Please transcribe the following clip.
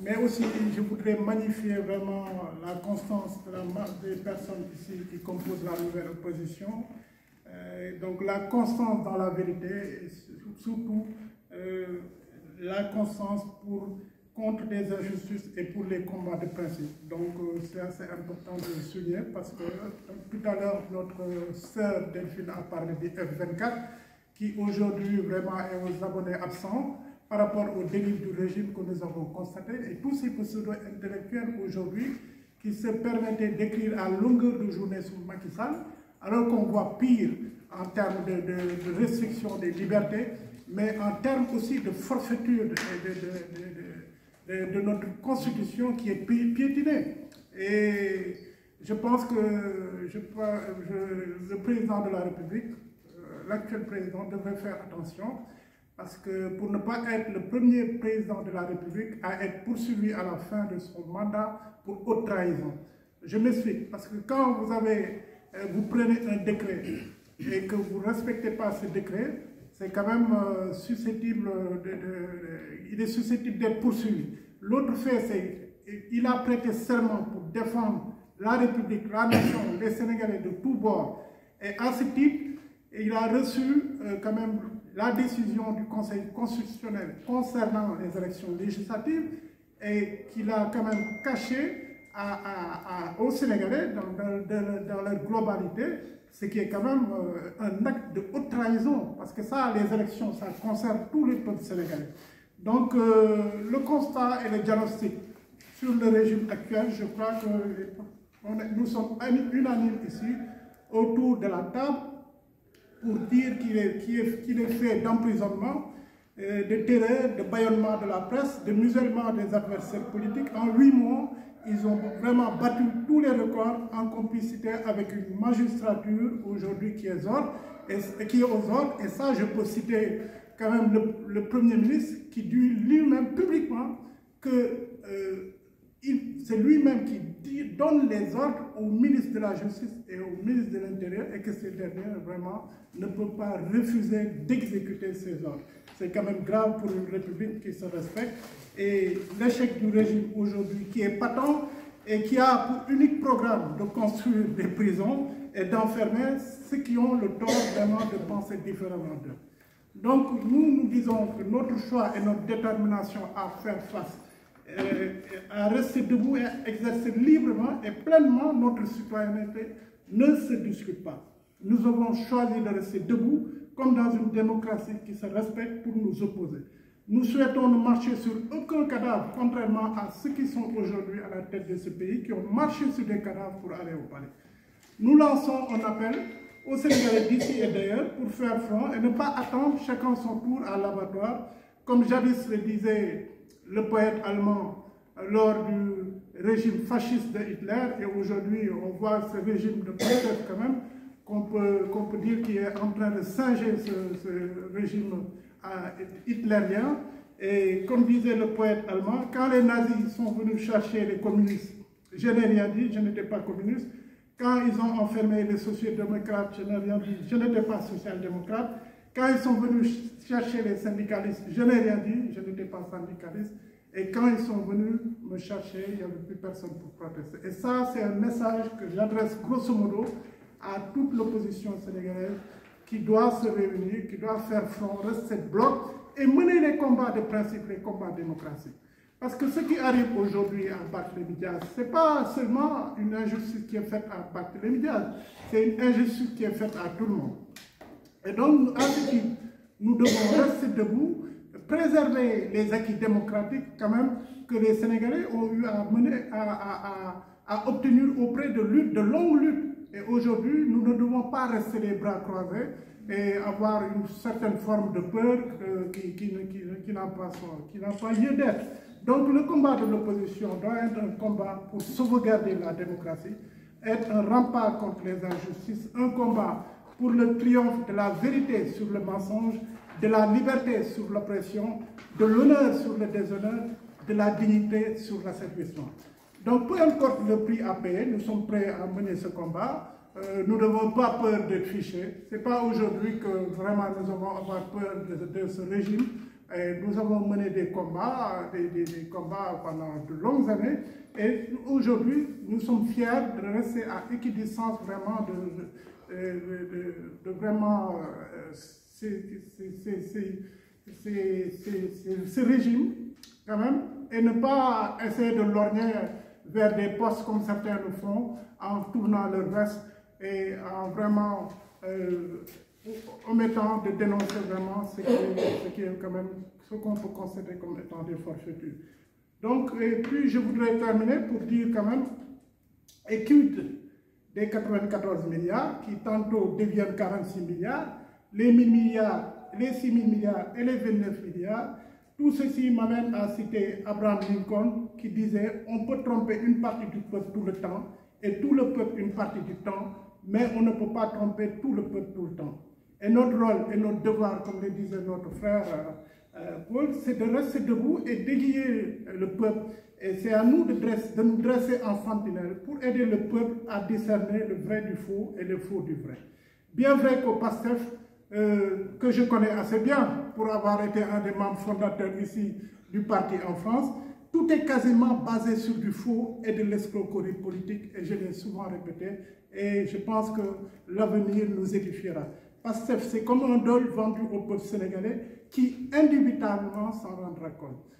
Mais aussi, je voudrais magnifier vraiment la constance de la masse des personnes ici qui composent la nouvelle opposition. Donc la constance dans la vérité, et surtout la constance contre des injustices et pour les combats de principe. Donc c'est assez important de le souligner parce que tout à l'heure, notre sœur Delphine a parlé du F24 qui aujourd'hui vraiment est aux abonnés absents par rapport aux dérives du régime que nous avons constaté et tous ces pseudo-intellectuels aujourd'hui qui se permettaient d'écrire à longueur de journée sur Macky Sall, alors qu'on voit pire en termes de restriction des libertés, mais en termes aussi de forfaiture de notre constitution qui est piétinée. Et je pense que le président de la République, l'actuel président, devrait faire attention parce que pour ne pas être le premier président de la République à être poursuivi à la fin de son mandat pour haute trahison. Je m'explique, parce que quand vous prenez un décret et que vous ne respectez pas ce décret, c'est quand même susceptible il est susceptible d'être poursuivi. L'autre fait, c'est qu'il a prêté serment pour défendre la République, la nation, les Sénégalais de tous bords. Et à ce titre, il a reçu quand même la décision du Conseil constitutionnel concernant les élections législatives et qu'il a quand même caché aux Sénégalais dans leur globalité, ce qui est quand même un acte de haute trahison, parce que ça, les élections, ça concerne tous les peuples sénégalais. Donc, le constat et le diagnostic sur le régime actuel, je crois que nous sommes unanimes ici, autour de la table, pour dire qu'il est fait d'emprisonnement, de terreur, de bâillonnement de la presse, de musellement des adversaires politiques. En 8 mois, ils ont vraiment battu tous les records en complicité avec une magistrature aujourd'hui qui est aux ordres. Et ça, je peux citer quand même le Premier ministre qui dit lui-même publiquement que c'est lui-même qui donne les ordres au ministre de la Justice et au ministre de l'Intérieur et que ces derniers vraiment ne peuvent pas refuser d'exécuter ces ordres. C'est quand même grave pour une République qui se respecte. Et l'échec du régime aujourd'hui qui est patent et qui a pour unique programme de construire des prisons et d'enfermer ceux qui ont le tort vraiment de penser différemment d'eux. Donc nous disons que notre choix et notre détermination à faire face, à rester debout et à exercer librement et pleinement notre citoyenneté ne se discute pas. Nous avons choisi de rester debout comme dans une démocratie qui se respecte pour nous opposer. Nous souhaitons ne marcher sur aucun cadavre, contrairement à ceux qui sont aujourd'hui à la tête de ce pays, qui ont marché sur des cadavres pour aller au palais. Nous lançons un appel aux Sénégalais d'ici et d'ailleurs pour faire front et ne pas attendre chacun son tour à l'abattoir, comme jadis le disait le poète allemand lors du régime fasciste de Hitler. Et aujourd'hui, on voit ce régime de proteste quand même, qu'on peut dire qu'il est en train de singer ce régime hitlérien. Et comme disait le poète allemand, quand les nazis sont venus chercher les communistes, je n'ai rien dit, je n'étais pas communiste. Quand ils ont enfermé les sociodémocrates, je n'ai rien dit, je n'étais pas social-démocrate. Quand ils sont venus chercher les syndicalistes, je n'ai rien dit, je n'étais pas syndicaliste. Et quand ils sont venus me chercher, il n'y avait plus personne pour protester. Et ça, c'est un message que j'adresse grosso modo à toute l'opposition sénégalaise qui doit se réunir, qui doit faire front, rester bloc et mener les combats de principe, les combats démocratiques. Parce que ce qui arrive aujourd'hui à Barthélémy Diaz, ce n'est pas seulement une injustice qui est faite à Barthélémy Diaz, c'est une injustice qui est faite à tout le monde. Et donc, à ce titre, nous devons rester debout, préserver les acquis démocratiques quand même que les Sénégalais ont eu à mener, à obtenir auprès de longues luttes. Et aujourd'hui, nous ne devons pas rester les bras croisés et avoir une certaine forme de peur qui n'a pas lieu d'être. Donc le combat de l'opposition doit être un combat pour sauvegarder la démocratie, être un rempart contre les injustices, un combat pour le triomphe de la vérité sur le mensonge, de la liberté sur l'oppression, de l'honneur sur le déshonneur, de la dignité sur l'asservissement. Donc peu importe le prix à payer, nous sommes prêts à mener ce combat. Nous n'avons pas peur d'être fichés. Ce n'est pas aujourd'hui que vraiment nous allons avoir peur de ce régime Nous avons mené des combats, des combats pendant de longues années, et aujourd'hui, nous sommes fiers de rester à équidistance vraiment de vraiment ce régime, quand même, et ne pas essayer de lorgner vers des postes comme certains le font, en tournant leur veste et en vraiment omettant de dénoncer vraiment ce qui est quand même, ce qu'on peut considérer comme étant des forfaitures. Donc, et puis je voudrais terminer pour dire quand même, étude des 94 milliards qui tantôt deviennent 46 milliards, les 1000 milliards, les 6 000 milliards et les 29 milliards. Tout ceci m'amène à citer Abraham Lincoln qui disait « On peut tromper une partie du peuple tout le temps et tout le peuple une partie du temps, mais on ne peut pas tromper tout le peuple tout le temps. » Et notre rôle et notre devoir, comme le disait notre frère Paul, c'est de rester debout et d'aiguiller le peuple. Et c'est à nous de nous dresser en sentinelle pour aider le peuple à discerner le vrai du faux et le faux du vrai. Bien vrai qu'au PASTEF, que je connais assez bien pour avoir été un des membres fondateurs ici du parti en France, tout est quasiment basé sur du faux et de l'escroquerie politique, et je l'ai souvent répété, et je pense que l'avenir nous édifiera. PASTEF, c'est comme un dol vendu au peuple sénégalais qui, indubitablement, s'en rendra compte.